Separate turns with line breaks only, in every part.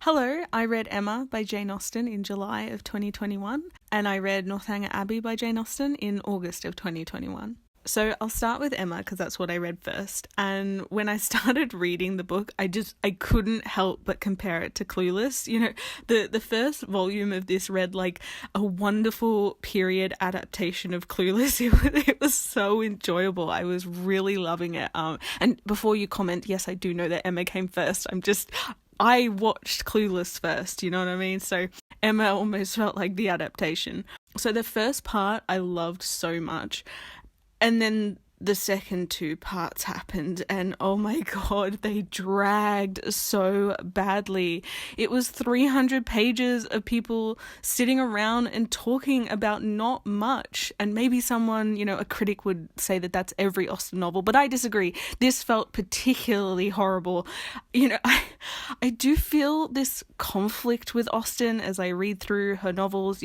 Hello, I read Emma by Jane Austen in July of 2021, and I read Northanger Abbey by Jane Austen in August of 2021. So I'll start with Emma because that's what I read first. And when I started reading the book, I couldn't help but compare it to Clueless. You know, the first volume of this read like a wonderful period adaptation of Clueless. It was so enjoyable. I was really loving it. And before you comment, yes, I do know that Emma came first. I watched Clueless first, you know what I mean? So Emma almost felt like the adaptation. So the first part I loved so much. And then the second two parts happened and oh my god, they dragged so badly. It was 300 pages of people sitting around and talking about not much. And maybe someone, a critic would say that that's every Austen novel, but I disagree. This felt particularly horrible. I do feel this conflict with Austen as I read through her novels.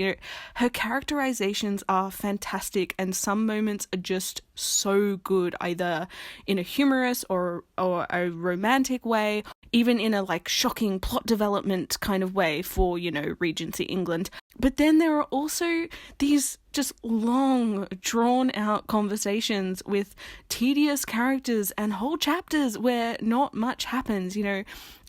Her characterizations are fantastic and some moments are just so good, either in a humorous or a romantic way, even in a shocking plot development kind of way for, Regency England. But then there are also these just long, drawn-out conversations with tedious characters and whole chapters where not much happens,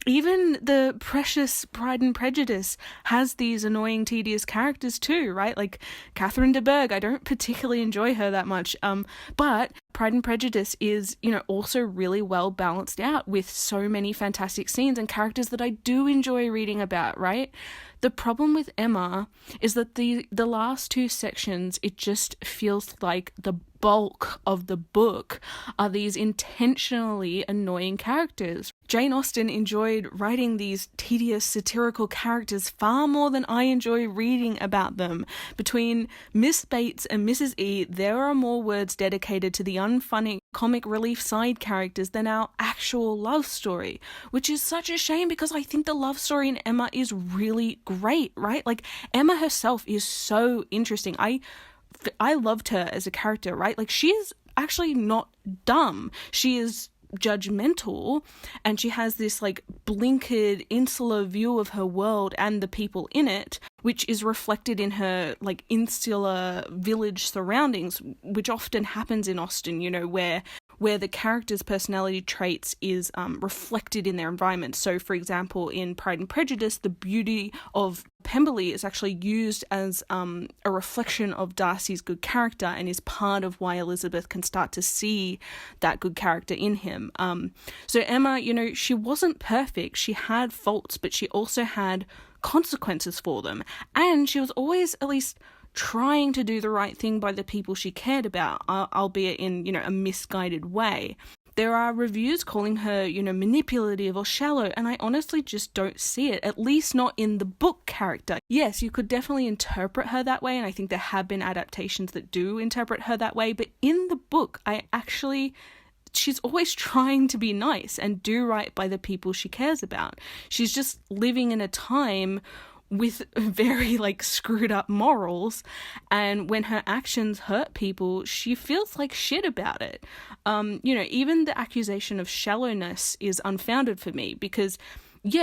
Even the precious Pride and Prejudice has these annoying, tedious characters too, right? Like Catherine de Bourgh, I don't particularly enjoy her that much, but Pride and Prejudice is, also really well balanced out with so many fantastic scenes and characters that I do enjoy reading about, right? The problem with Emma is that the last two sections, it just feels like the bulk of the book are these intentionally annoying characters. Jane Austen enjoyed writing these tedious satirical characters far more than I enjoy reading about them. Between Miss Bates and Mrs. E, there are more words dedicated to the unfunny comic relief side characters than our actual love story, which is such a shame because I think the love story in Emma is really great, right? Like Emma herself is so interesting. I loved her as a character, right? Like she is actually not dumb. She is judgmental and she has this blinkered insular view of her world and the people in it, which is reflected in her insular village surroundings, which often happens in Austen, where the character's personality traits is reflected in their environment. So, for example, in Pride and Prejudice, the beauty of Pemberley is actually used as a reflection of Darcy's good character and is part of why Elizabeth can start to see that good character in him. So Emma, she wasn't perfect. She had faults, but she also had consequences for them. And she was always at least trying to do the right thing by the people she cared about, albeit in, a misguided way. There are reviews calling her, manipulative or shallow, and I honestly just don't see it, at least not in the book character. Yes, you could definitely interpret her that way, and I think there have been adaptations that do interpret her that way, but in the book, she's always trying to be nice and do right by the people she cares about. She's just living in a time with very screwed up morals, and when her actions hurt people, she feels like shit about it. Even the accusation of shallowness is unfounded for me because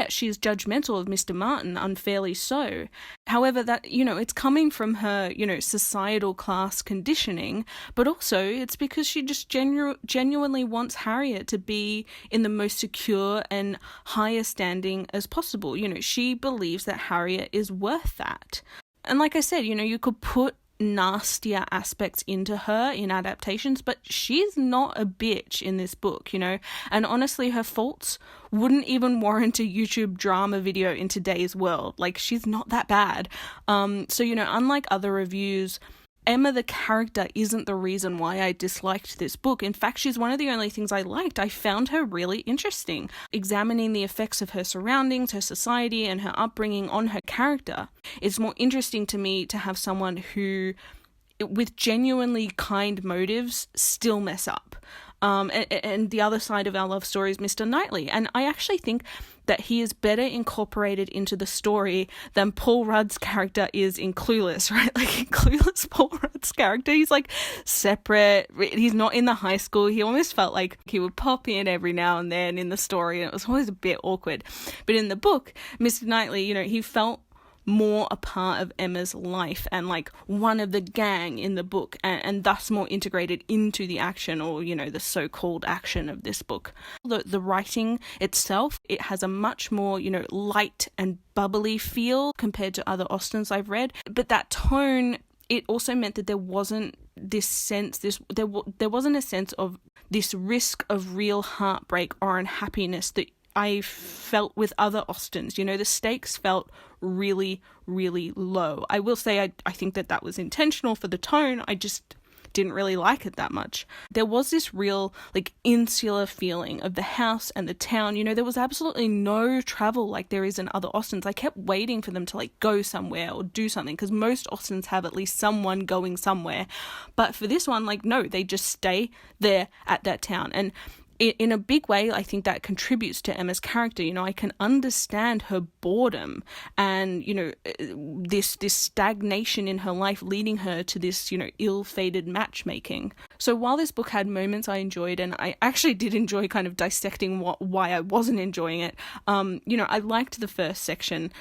she's judgmental of Mr. Martin, unfairly so. However, that, it's coming from her, societal class conditioning, but also it's because she just genuinely wants Harriet to be in the most secure and highest standing as possible. She believes that Harriet is worth that. And like I said, you could put nastier aspects into her in adaptations, but she's not a bitch in this book, and honestly her faults wouldn't even warrant a YouTube drama video in today's world. She's not that bad. So unlike other reviews, Emma the character isn't the reason why I disliked this book. In fact, she's one of the only things I liked. I found her really interesting. Examining the effects of her surroundings, her society, and her upbringing on her character. It's more interesting to me to have someone who, with genuinely kind motives, still mess up. And the other side of our love story is Mr. Knightley. And I actually think that he is better incorporated into the story than Paul Rudd's character is in Clueless, right? Like in Clueless, Paul Rudd's character, he's like separate. He's not in the high school. He almost felt like he would pop in every now and then in the story, and it was always a bit awkward. But in the book, Mr. Knightley, you know, he felt more a part of Emma's life and like one of the gang in the book, and thus more integrated into the action, or, you know, the so-called action of this book. The writing itself, it has a much more, you know, light and bubbly feel compared to other Austens I've read, but that tone, it also meant that there wasn't this sense, there wasn't a sense of this risk of real heartbreak or unhappiness that I felt with other Austens. You know, the stakes felt really, really low. I will say I think that was intentional for the tone. I just didn't really like it that much. There was this real, like, insular feeling of the house and the town. You know, there was absolutely no travel like there is in other Austens. I kept waiting for them to, like, go somewhere or do something, because most Austens have at least someone going somewhere. But for this one, like, no, they just stay there at that town. And in a big way, I think that contributes to Emma's character. You know, I can understand her boredom and, you know, this stagnation in her life leading her to this, you know, ill-fated matchmaking. So while this book had moments I enjoyed, and I actually did enjoy kind of dissecting why I wasn't enjoying it, you know, I liked the first section.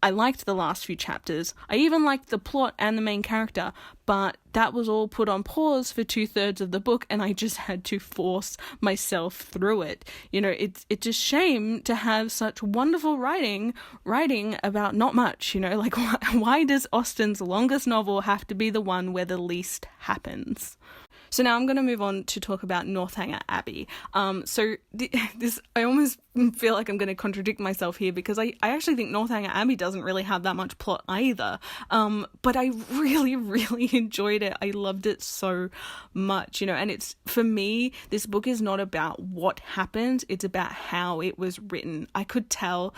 I liked the last few chapters. I even liked the plot and the main character, but that was all put on pause for 2/3 of the book, and I just had to force myself through it. You know, it's a shame to have such wonderful writing about not much, you know, like why does Austen's longest novel have to be the one where the least happens? So now I'm going to move on to talk about Northanger Abbey. This I almost feel like I'm going to contradict myself here, because I actually think Northanger Abbey doesn't really have that much plot either. But I really, really enjoyed it. I loved it so much, you know, and it's, for me, this book is not about what happened, it's about how it was written. I could tell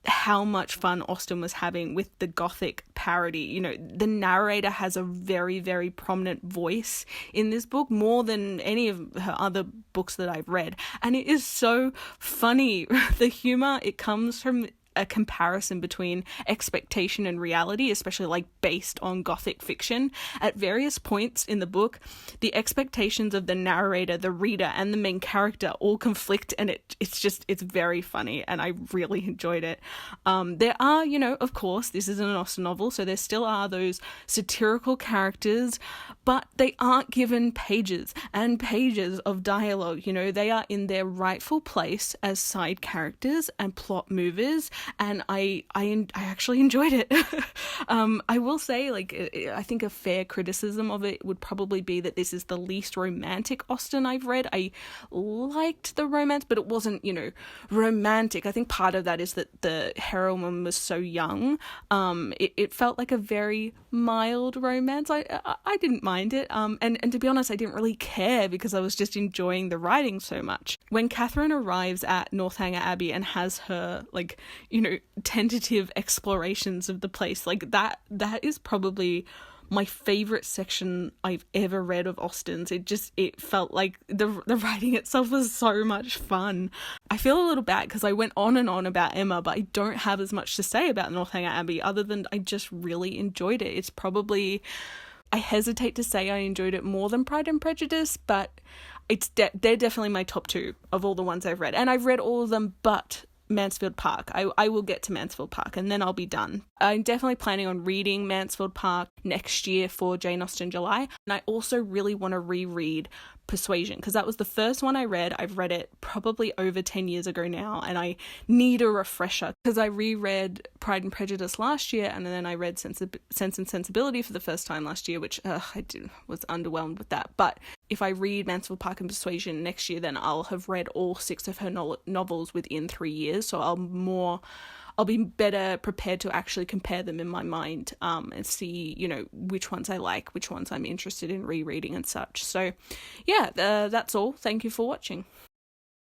how much fun Austen was having with the Gothic parody. You know, the narrator has a very, very prominent voice in this book, more than any of her other books that I've read. And it is so funny. The humor, it comes from a comparison between expectation and reality, especially like based on Gothic fiction. At various points in the book, the expectations of the narrator, the reader, and the main character all conflict, and it's very funny, and I really enjoyed it. There are, you know, of course, this is an Austen novel, so there still are those satirical characters, but they aren't given pages and pages of dialogue. You know, they are in their rightful place as side characters and plot movers, and I actually enjoyed it. I will say, like, I think a fair criticism of it would probably be that this is the least romantic Austen I've read. I liked the romance, but it wasn't, you know, romantic. I think part of that is that the heroine was so young. It felt like a very mild romance. I didn't mind it. And to be honest, I didn't really care, because I was just enjoying the writing so much. When Catherine arrives at Northanger Abbey and has her, like, you know, tentative explorations of the place, like that is probably my favorite section I've ever read of Austen's. It felt like the writing itself was so much fun. I feel a little bad because I went on and on about Emma, but I don't have as much to say about Northanger Abbey other than I just really enjoyed it. It's probably, I hesitate to say I enjoyed it more than Pride and Prejudice, but they're definitely my top two of all the ones I've read. And I've read all of them but Mansfield Park. I will get to Mansfield Park and then I'll be done. I'm definitely planning on reading Mansfield Park next year for Jane Austen July. And I also really want to reread Persuasion, because that was the first one I read. I've read it probably over 10 years ago now, and I need a refresher, because I reread Pride and Prejudice last year, and then I read Sense and Sensibility for the first time last year, which was underwhelmed with that. But if I read Mansfield Park and Persuasion next year, then I'll have read all 6 of her novels within 3 years, so I'll be better prepared to actually compare them in my mind, and see, you know, which ones I like, which ones I'm interested in rereading and such. So yeah, that's all. Thank you for watching.